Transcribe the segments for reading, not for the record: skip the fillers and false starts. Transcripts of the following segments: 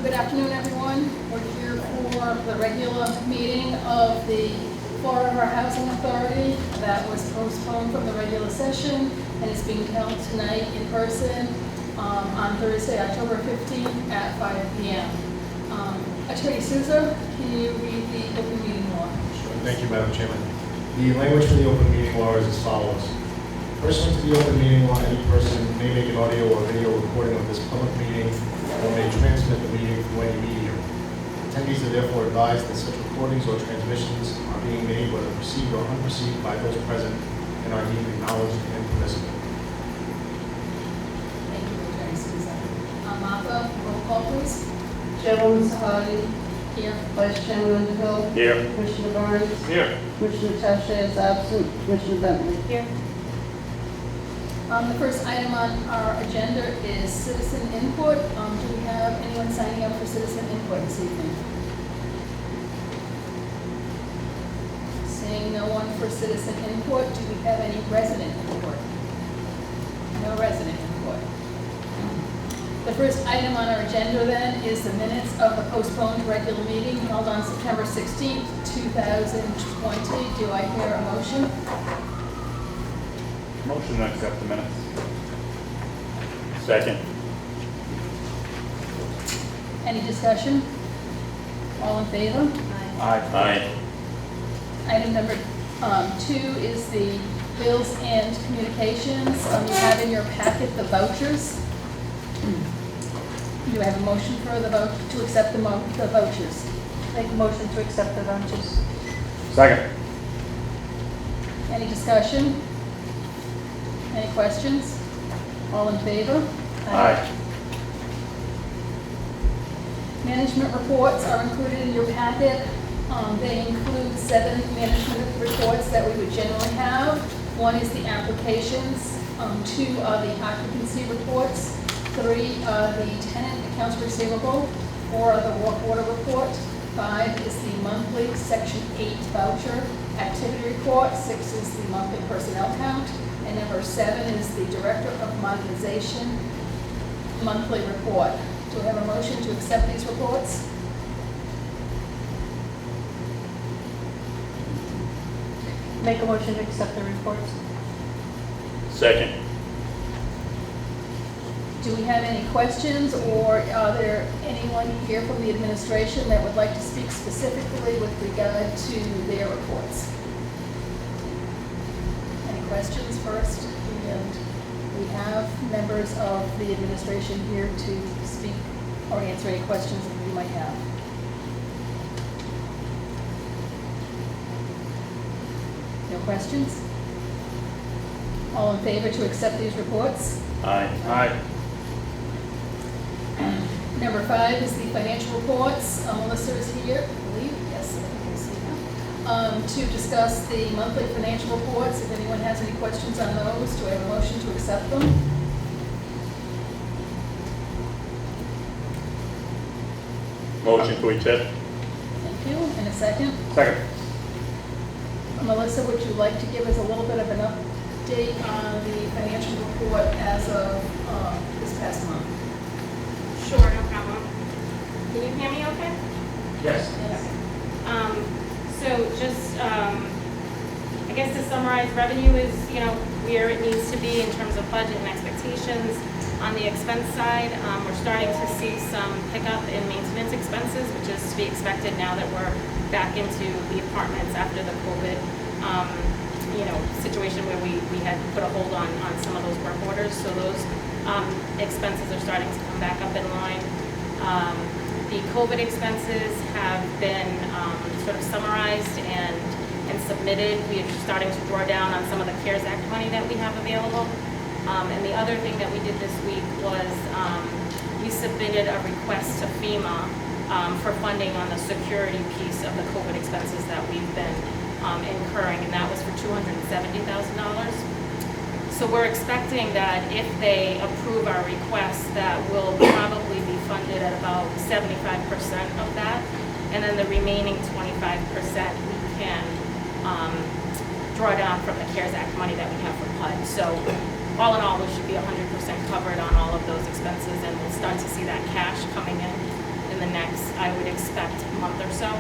Good afternoon, everyone. We're here for the regular meeting of the Fall River Housing Authority that was postponed from the regular session and is being held tonight in person on Thursday, October 15th at 5 p.m. Attorney Souza, can you read the open meeting law? Sure. Thank you, Madam Chairman. The language for the open meeting law is as follows. Pursuant to the open meeting law, any person may make an audio or video recording of this public meeting or may transmit the meeting through any medium. Attendees are therefore advised that such recordings or transmissions are being made, whether perceived or unperceived, by those present and are deemed acknowledged and permissible. Thank you, Attorney Souza. Martha, roll call, please. Chairwoman Sahadi. Here. Vice Chairman Underhill. Here. Commissioner Barnes. Here. Commissioner Tache is absent. Commissioner Bentley. Here. The first item on our agenda is citizen input. Do we have anyone signing up for citizen input this evening? Seeing no one for citizen input, do we have any resident input? No resident input. The first item on our agenda then is the minutes of the postponed regular meeting held on September 16th, 2020. Do I hear a motion? Motion to accept the minutes. Second. Any discussion? All in favor? Aye. Item number 2 is the bills and communications. You have in your packet the vouchers. Do I have a motion for to accept the vouchers? Make a motion to accept the vouchers. Second. Any discussion? Any questions? All in favor? Aye. Management reports are included in your packet. They include 7 management reports that we would generally have. 1 is the applications, 2 are the occupancy reports, 3 are the tenant accounts receivable, 4 are the work order report, 5 is the monthly Section 8 voucher activity report, 6 is the monthly personnel count, and number 7 is the Director of Modernization monthly report. Do we have a motion to accept these reports? Make a motion to accept the reports. Second. Do we have any questions, or are there anyone here from the administration that would like to speak specifically with regard to their reports? Any questions first? And we have members of the administration here to speak or answer any questions that you might have. No questions? All in favor to accept these reports? Aye. Aye. Number 5 is the financial reports. Melissa is here, I believe, yes, I think I see now, to discuss the monthly financial reports. If anyone has any questions on those, do I have a motion to accept them? Motion to accept. Thank you. And a second? Second. Melissa, would you like to give us a little bit of an update on the financial report as of this past month? Sure, no problem. Can you hear me okay? Yes. So just, I guess to summarize, revenue is, where it needs to be in terms of budget and expectations. On the expense side, we're starting to see some pickup in maintenance expenses, which is to be expected now that we're back into the apartments after the COVID, situation where we had put a hold on some of those work orders. So those expenses are starting to come back up in line. The COVID expenses have been sort of summarized and submitted. We are starting to draw down on some of the CARES Act money that we have available. And the other thing that we did this week was we submitted a request to FEMA for funding on the security piece of the COVID expenses that we've been incurring, and that was for $270,000. So we're expecting that if they approve our request, that will probably be funded at about 75% of that, and then the remaining 25% we can draw down from the CARES Act money that we have for HUD. So all in all, we should be 100% covered on all of those expenses, and we'll start to see that cash coming in within the next, I would expect, month or so,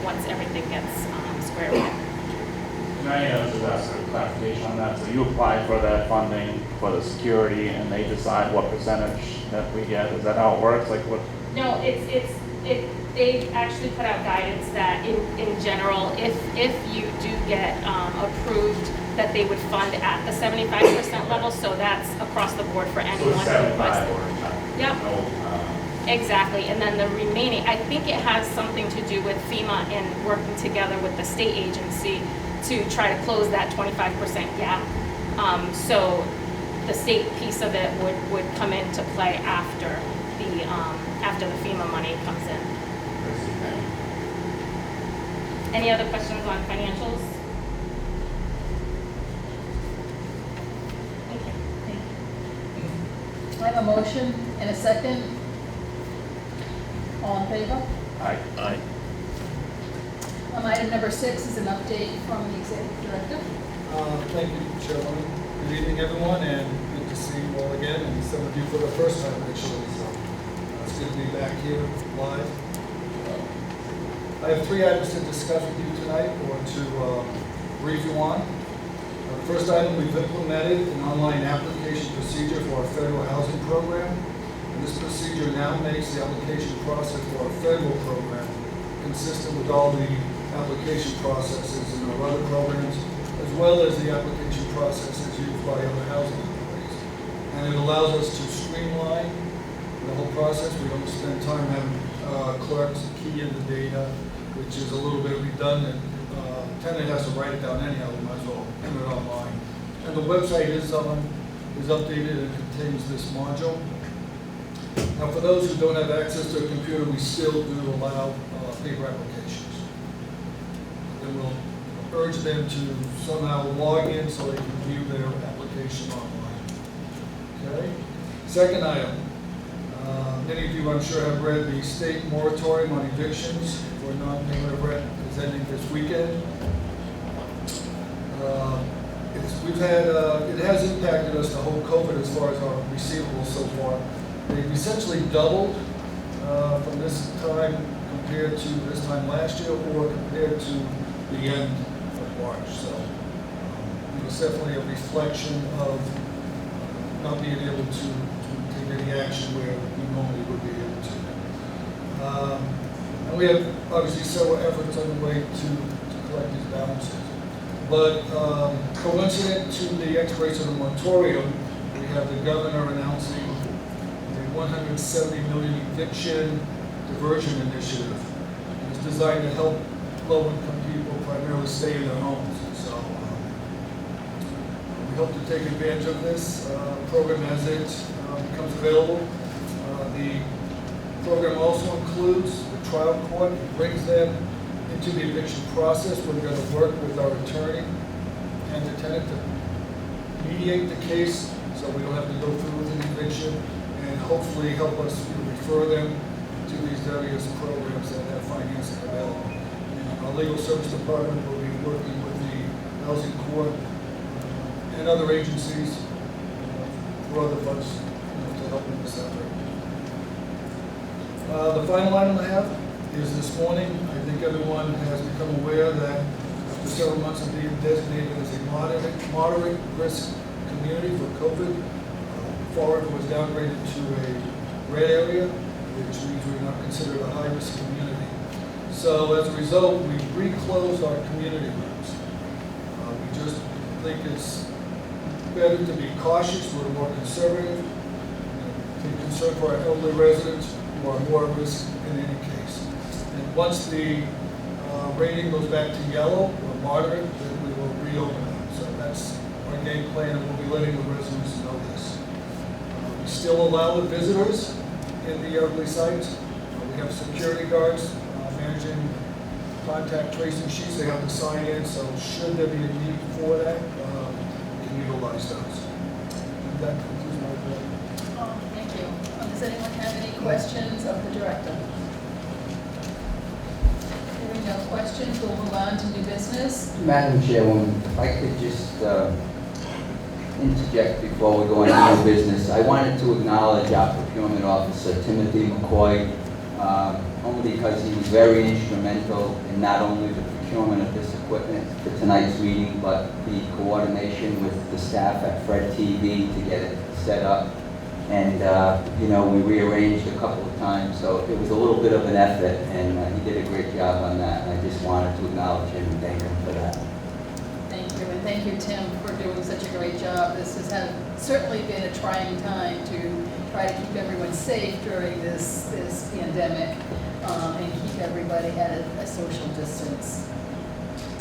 once everything gets squared away. Can I just ask a clarification on that? So you apply for that funding for the security and they decide what percentage that we get? Is that how it works? Like what? No, they actually put out guidance that in general, if you do get approved, that they would fund at the 75% level, so that's across the board for So anyone it's who 75 requests. or Yep. no, Exactly, and then the remaining, I think it has something to do with FEMA and working together with the state agency to try to close that 25% gap. So the state piece of it would come into play after the FEMA money comes in. Any other questions on financials? Thank you. I have a motion and a second. All in favor? Aye. Aye. Item number 6 is an update from the executive director. Thank you, Chairman. Good evening, everyone, and good to see you all again, and some of you for the first time, actually, so it's good to be back here live. I have 3 items to discuss with you tonight, or to brief you on. The first item, we've implemented an online application procedure for our federal housing program, and this procedure now makes the application process for our federal program consistent with all the application processes in our other programs, as well as the application processes used by other housing authorities. And it allows us to streamline the whole process. We don't spend time having clerks key in the data, which is a little bit redundant. Tenant has to write it down anyhow, we might as well enter it online. And the website is updated and contains this module. Now, for those who don't have access to a computer, we still do allow paper applications. And we'll urge them to somehow log in so they can view their application online. Okay? Second item. Many of you, I'm sure, have read the state moratorium on evictions for non-payment of rent is ending this weekend. It has impacted us the whole COVID as far as our receivables so far. They've essentially doubled from this time compared to this time last year, or compared to the end of March. So it was definitely a reflection of not being able to take any action where we normally would be able to. And we have obviously several efforts underway to collect these balances. But coincident to the expiration of the moratorium, we have the governor announcing a $170 million eviction diversion initiative. And it's designed to help low-income people primarily stay in their homes. So we hope to take advantage of this program as it becomes available. The program also includes the trial court. It brings them into the eviction process. We're going to work with our attorney and the tenant to mediate the case so we don't have to go through with an eviction, and hopefully help us refer them to these various programs that have financing available. And our legal service department will be working with the housing court and other agencies for other funds to help in this effort. The final item I have is this morning. I think everyone has become aware that after several months of being designated as a moderate risk community for COVID, Florida was downgraded to a red area, which means we're not considered a high-risk community. So as a result, we reclosed our community rooms. We just think it's better to be cautious, we're more conservative, be concerned for our elderly residents who are more at risk in any case. And once the rating goes back to yellow or moderate, then we will reopen them. So that's our game plan, and we'll be letting the residents know this. We still allow the visitors in the elderly sites. We have security guards managing contact tracing sheets. They have to sign in, so should there be a need for that, we can utilize those. And that concludes my report. Thank you. Does anyone have any questions of the director? Hearing no questions, we'll move on to new business. Madam Chairwoman, if I could just interject before we go on to new business. I wanted to acknowledge our procurement officer, Timothy McCoy. only because he was very instrumental in not only the procurement of this equipment for tonight's meeting, but the coordination with the staff at Fred TV to get it set up. And, we rearranged a couple of times, so it was a little bit of an effort, and he did a great job on that, and I just wanted to acknowledge him and thank him for that. Thank you, and thank you, Tim, for doing such a great job. This has certainly been a trying time to try to keep everyone safe during this pandemic, and keep everybody at a social distance.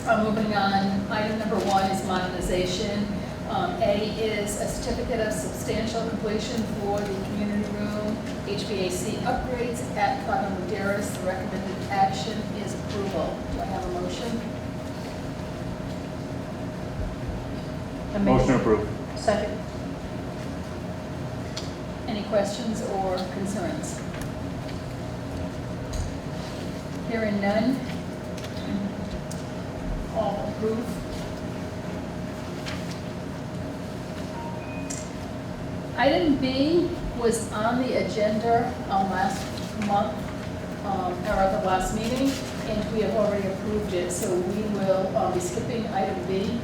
Moving on, item number 1 is modernization. A is a certificate of substantial completion for the community room HVAC upgrades at Cotton Maderas. The recommended action is approval. Do I have a motion? Motion approved. Second. Any questions or concerns? Hearing none. All approve. Item B was on the agenda last month, or at the last meeting, and we have already approved it, so we will be skipping item B.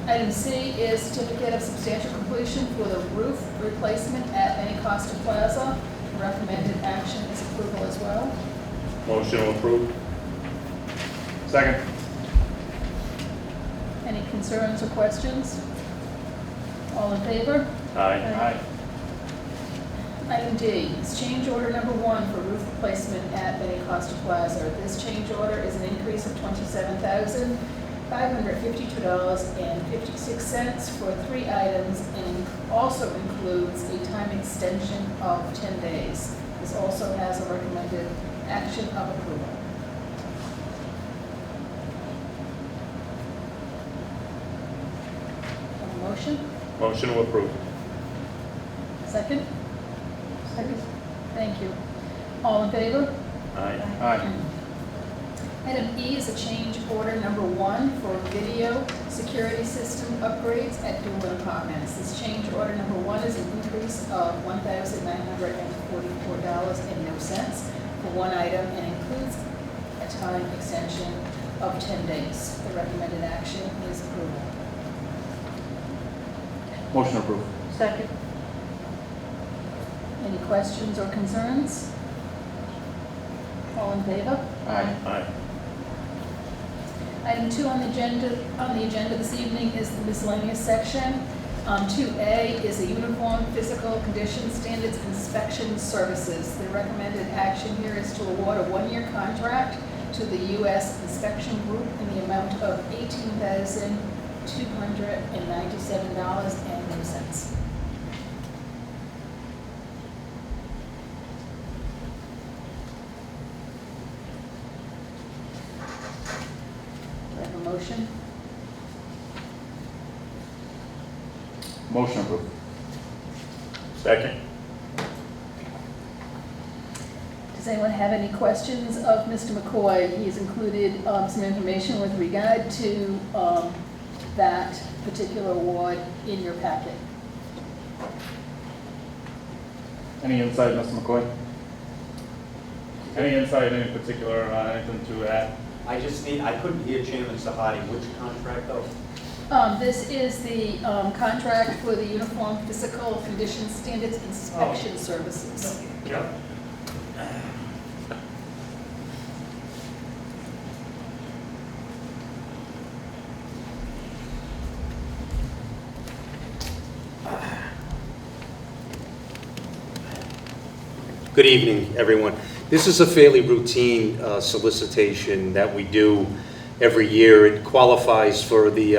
Item C is certificate of substantial completion for the roof replacement at Costa Plaza. Recommended action is approval as well. Motion approved. Second. Any concerns or questions? All in favor? Aye. Item D is change order number 1 for roof replacement at Costa Plaza. This change order is an increase of $27,552.56 for 3 items and also includes a time extension of 10 days. This also has a recommended action of approval. Have a motion? Motion approved. Second? Second. Thank you. All in favor? Aye. Aye. Item E is a change order number 1 for video security system upgrades at Doolin Apartments. This change order number 1 is an increase of $1,944.00 for 1 item and includes a time extension of 10 days. The recommended action is approval. Motion approved. Second. Any questions or concerns? All in favor? Aye. Item 2 on the agenda this evening is the miscellaneous section. 2A is a uniform physical condition standards inspection services. The recommended action here is to award a 1-year contract to the U.S. Inspection Group in the amount of $18,297.02. Do I have a motion? Motion approved. Second. Does anyone have any questions of Mr. McCoy? He's included some information with regard to that particular award in your packet. Any insight, Mr. McCoy? Any insight, any particular, anything to add? I couldn't hear Chairman Sahadi, which contract though? This is the contract for the Uniform Physical Condition Standards Inspection Services. Yep. Good evening, everyone. This is a fairly routine solicitation that we do every year. It qualifies for the,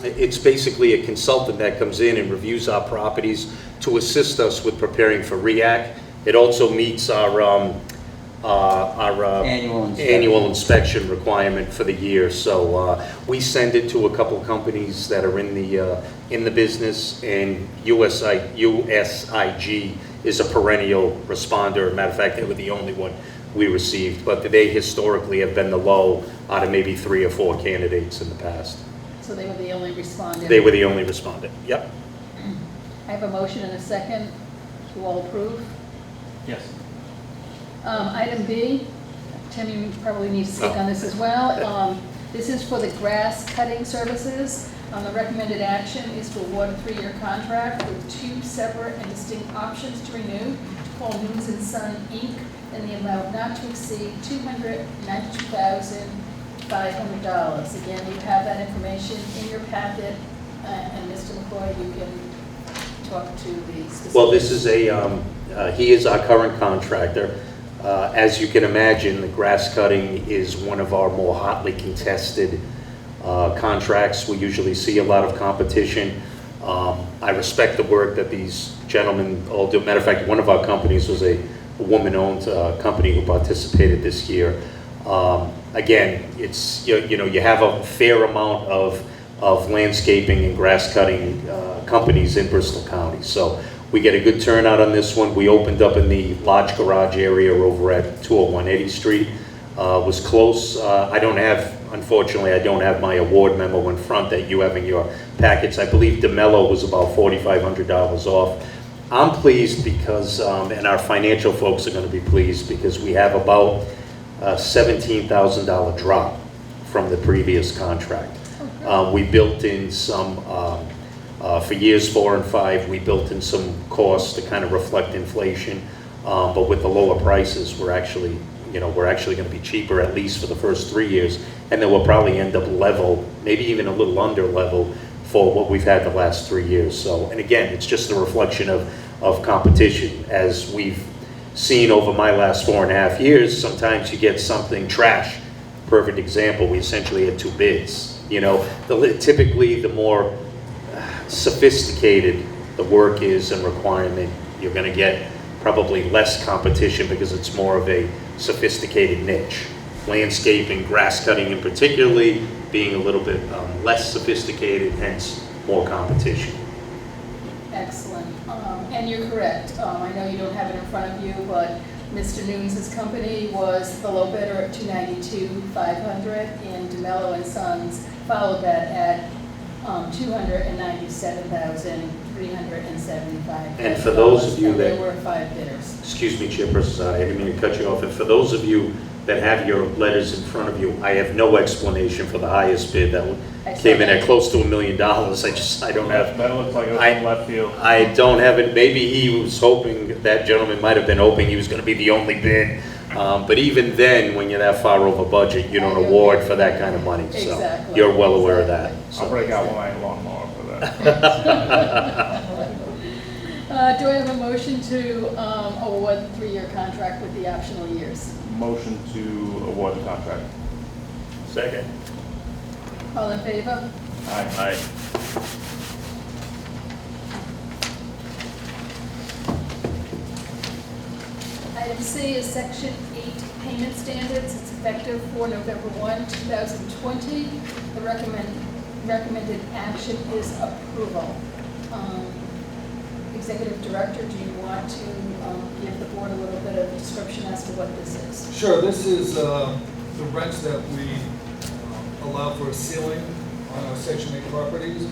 it's basically a consultant that comes in and reviews our properties to assist us with preparing for REAC. It also meets our annual inspection requirement for the year. So we send it to a couple companies that are in the business, and USIG is a perennial responder. Matter of fact, they were the only one we received, but they historically have been the low out of maybe 3 or 4 candidates in the past. So they were the only respondent? They were the only respondent, yep. I have a motion and a second to all approve. Yes. Item B, Tim, you probably need to speak on this as well. This is for the grass cutting services. The recommended action is to award a 3-year contract with 2 separate and distinct options to renew, to call Nunes and Son, Inc., in the amount not to exceed $292,500. Again, you have that information in your packet, and Mr. McCoy, you can talk to the specifics. Well, this is he is our current contractor. As you can imagine, the grass cutting is one of our more hotly contested contracts. We usually see a lot of competition. I respect the work that these gentlemen all do. Matter of fact, one of our companies was a woman-owned company who participated this year. Again, it's you have a fair amount of landscaping and grass cutting companies in Bristol County, so we get a good turnout on this one. We opened up in the large garage area over at 201 Eddy Street. Was close. Unfortunately, I don't have my award memo in front that you have in your packets. I believe DeMello was about $4,500 off. I'm pleased because, and our financial folks are going to be pleased because we have about a $17,000 drop from the previous contract. We built in some, for years 4 and 5, we built in some costs to kind of reflect inflation. But with the lower prices, we're actually going to be cheaper, at least for the first 3 years. And then we'll probably end up level, maybe even a little under level for what we've had the last 3 years. So, and again, it's just a reflection of competition. As we've seen over my last 4.5 years, sometimes you get something trash. Perfect example, we essentially had 2 bids. Typically the more sophisticated the work is and requirement, you're going to get probably less competition because it's more of a sophisticated niche. Landscaping, grass cutting in particularly, being a little bit less sophisticated, hence more competition. Excellent. And you're correct. I know you don't have it in front of you, but Mr. Nunes' company was the low bidder at $292,500, and DeMello and Sons followed that at $297,375. And for those of you there were 5 bidders. Excuse me, Chairperson, I didn't mean to cut you off. And for those of you that have your letters in front of you, I have no explanation for the highest bid that came in at close to $1 million. I don't have. That looks like it was from left field. I don't have it. Maybe he was hoping, that gentleman might have been hoping he was going to be the only bid. But even then, when you're that far over budget, you don't award for that kind of money. So Exactly. you're well aware of that. I'll break out my lawnmower for that. Do I have a motion to award the 3-year contract with the optional years? Motion to award the contract. Second. All in favor? Aye. Item C is Section 8 Payment Standards. It's effective for November 1, 2020. The recommended action is approval. Executive Director, do you want to give the board a little bit of description as to what this is? Sure, this is the rents that we allow for a ceiling on our Section 8 properties.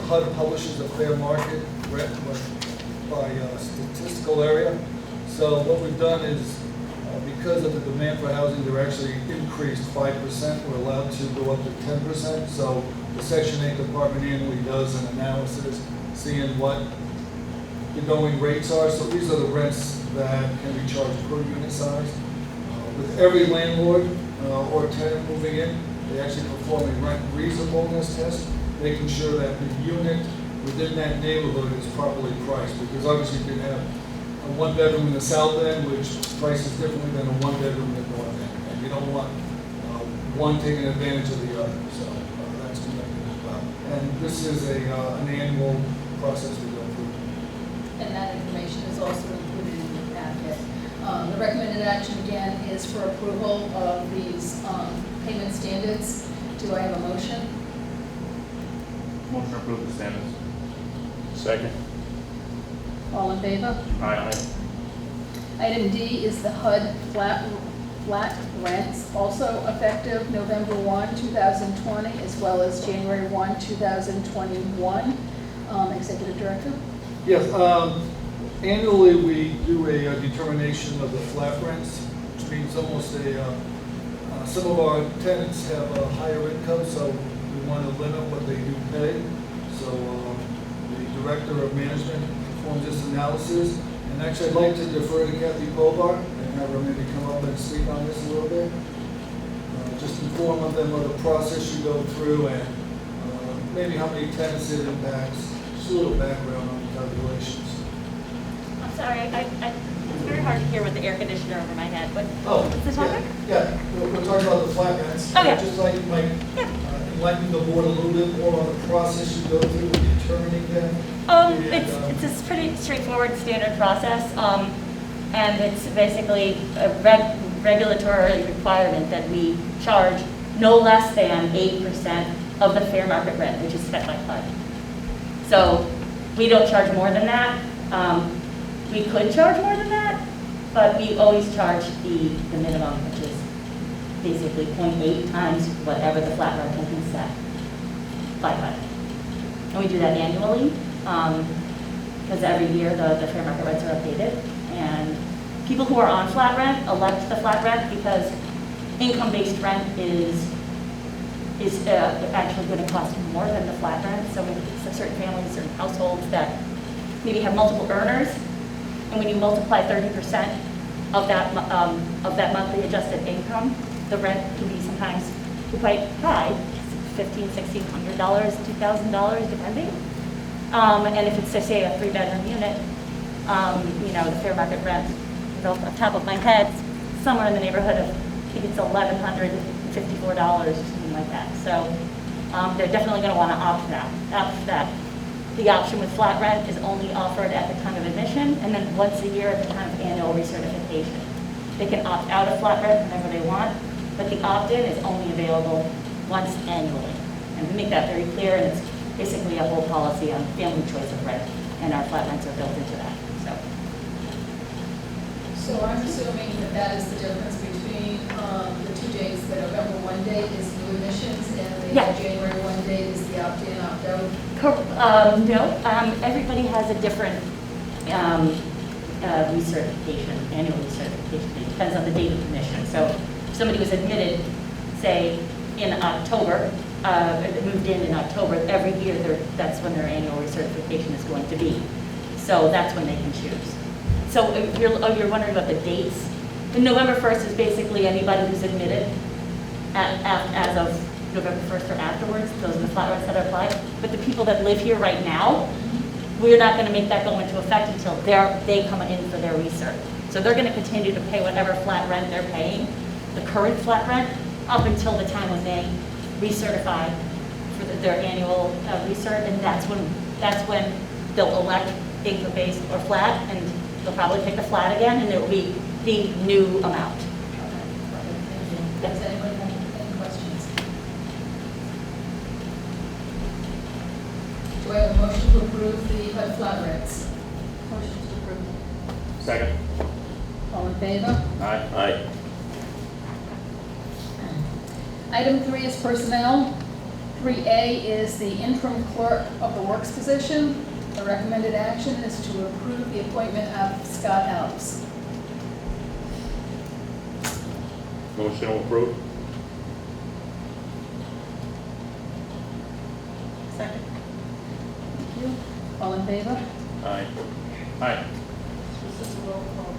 HUD publishes a fair market rent by statistical area. So what we've done is, because of the demand for housing, they're actually increased 5%. We're allowed to go up to 10%. So the Section 8 department annually does an analysis, seeing what the going rates are. So these are the rents that can be charged per unit size. With every landlord or tenant moving in, they actually perform a rent reasonableness test, making sure that the unit within that neighborhood is properly priced. Because obviously you can have a 1-bedroom in the south end, which prices differently than a 1-bedroom in the north end. And you don't want one taking advantage of the other. So that's what that is about. And this is an annual process we go through. And that information is also included in your packet. The recommended action again is for approval of these payment standards. Do I have a motion? Motion to approve the standards. Second. All in favor? Aye. Item D is the HUD flat rents, also effective November 1, 2020, as well as January 1, 2021. Executive Director? Yes, annually we do a determination of the flat rents. it's almost some of our tenants have a higher income, so we want to limit what they do pay. So the Director of Management performs this analysis. And actually, I'd like to defer to Kathy Bobart and have her maybe come up and speak on this a little bit. Just inform them of the process you go through and maybe how many tenants it impacts. Just a little background on the calculations. I'm sorry, it's very hard to hear with the air conditioner over my head, but Oh, what's the topic? Yeah, we're talking about the flat rents. Oh, yeah. Just like you might enlighten the board a little bit more on the process you go through with determining them. It's a pretty straightforward standard process, and it's basically a regulatory requirement that we charge no less than 8% of the fair market rent, which is set by HUD. So we don't charge more than that. We could charge more than that, but we always charge the minimum, which is basically 0.8 times whatever the flat rent has been set by HUD. And we do that annually, because every year the fair market rents are updated. And people who are on flat rent elect the flat rent because income-based rent is actually going to cost more than the flat rent. So certain families, certain households that maybe have multiple earners, and when you multiply 30% of that monthly adjusted income, the rent can be sometimes quite high, $1,500, $1,600, $2,000, depending. And if it's, say, a 3-bedroom unit, the fair market rent, off the top of my head, somewhere in the neighborhood of, I think it's $1,154 or something like that. So they're definitely going to want to opt that. The option with flat rent is only offered at the time of admission, and then once a year at the time of annual recertification. They can opt out of flat rent whenever they want, but the opt-in is only available once annually. And we make that very clear, and it's basically a whole policy on family choice of rent, and our flat rents are built into that. So I'm assuming that is the difference between the 2 days, the November 1 date is new admissions and the Yeah. January 1 date is the opt-in, opt-out. No, everybody has a different recertification, annual recertification. It depends on the date of admission. So if somebody was admitted, say, in October, moved in October, every year that's when their annual recertification is going to be. So that's when they can choose. So if you're wondering about the dates, the November 1st is basically anybody who's admitted as of November 1st or afterwards. Those are the flat rents that apply. But the people that live here right now, we're not going to make that go into effect until they come in for their recert. So they're going to continue to pay whatever flat rent they're paying, the current flat rent, up until the time when they recertify for their annual recert, and that's when they'll elect income-based or flat, and they'll probably pick the flat again, and it will be the new amount. Does anybody have any questions? Do I have a motion to approve the HUD flat rents? Motion to approve. Second. All in favor? Aye. Item 3 is personnel. 3A is the interim clerk of the works position. The recommended action is to approve the appointment of Scott Alves. Motion to approve. Second. Thank you. All in favor? Aye. This is a roll call.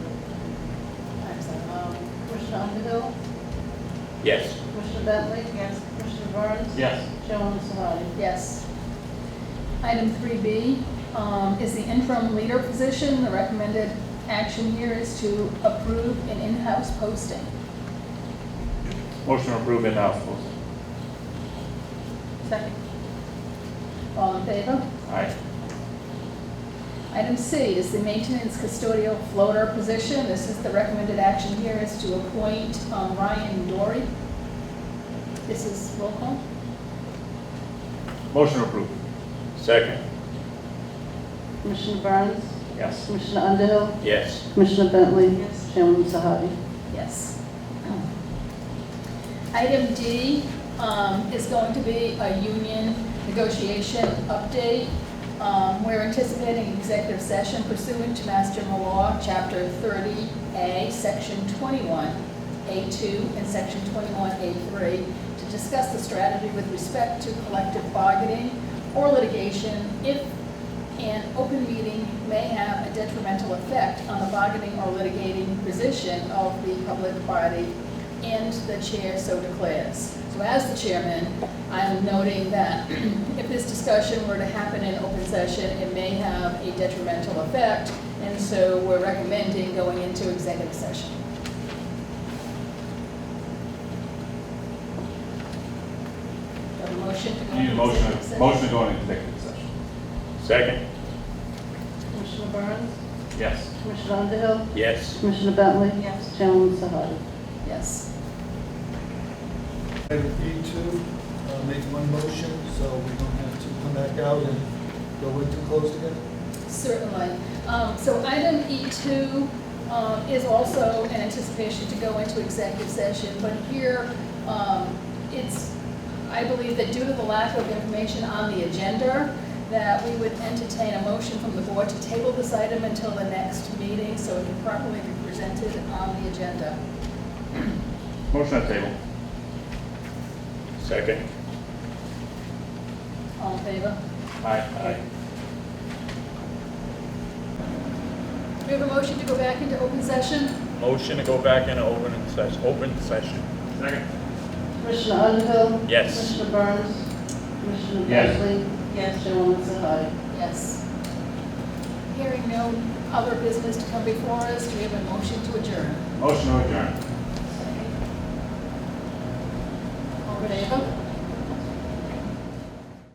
Excellent. Commissioner Underhill? Yes. Commissioner Bentley? Yes. Commissioner Burns? Yes. Chairwoman Sahadi? Yes. Item 3B is the interim leader position. The recommended action here is to approve an in-house posting. Motion to approve in-house posting. Second. All in favor? Aye. Item C is the maintenance custodial floater position. This is the recommended action here is to appoint Ryan Dory. This is roll call. Motion to approve. Second. Commissioner Burns? Yes. Commissioner Underhill? Yes. Commissioner Bentley? Yes. Chairwoman Sahadi? Yes. Item D is going to be a union negotiation update. We're anticipating executive session pursuant to Mass General Law, Chapter 30A, Section 21, 21A2 and Section 21A3 to discuss the strategy with respect to collective bargaining or litigation if an open meeting may have a detrimental effect on the bargaining or litigating position of the public body, and the chair so declares. So as the chairman, I am noting that if this discussion were to happen in open session, it may have a detrimental effect, and so we're recommending going into executive session. Do I have a motion to go Need a into motion, executive session? motion to go into executive session. Second? Commissioner Burns, Yes. Commissioner Underhill, Yes. Commissioner Bentley, Yes. Chairwoman Sahadi. Yes. Item E2, make one motion, so we don't have to come back out and go into closed again. Certainly. So item E2 is also an anticipation to go into executive session, but here I believe that due to the lack of information on the agenda, that we would entertain a motion from the board to table this item until the next meeting so it can properly be presented on the agenda. Motion at table. Second? All in favor? Aye. We have a motion to go back into open session. Motion to go back into open session. Second. Commissioner Underhill, Yes. Commissioner Burns, Commissioner Yes. Bentley, Yes. Chairwoman Sahadi. Yes. Hearing no other business to come before us, do we have a motion to adjourn? Motion to adjourn. All in favor?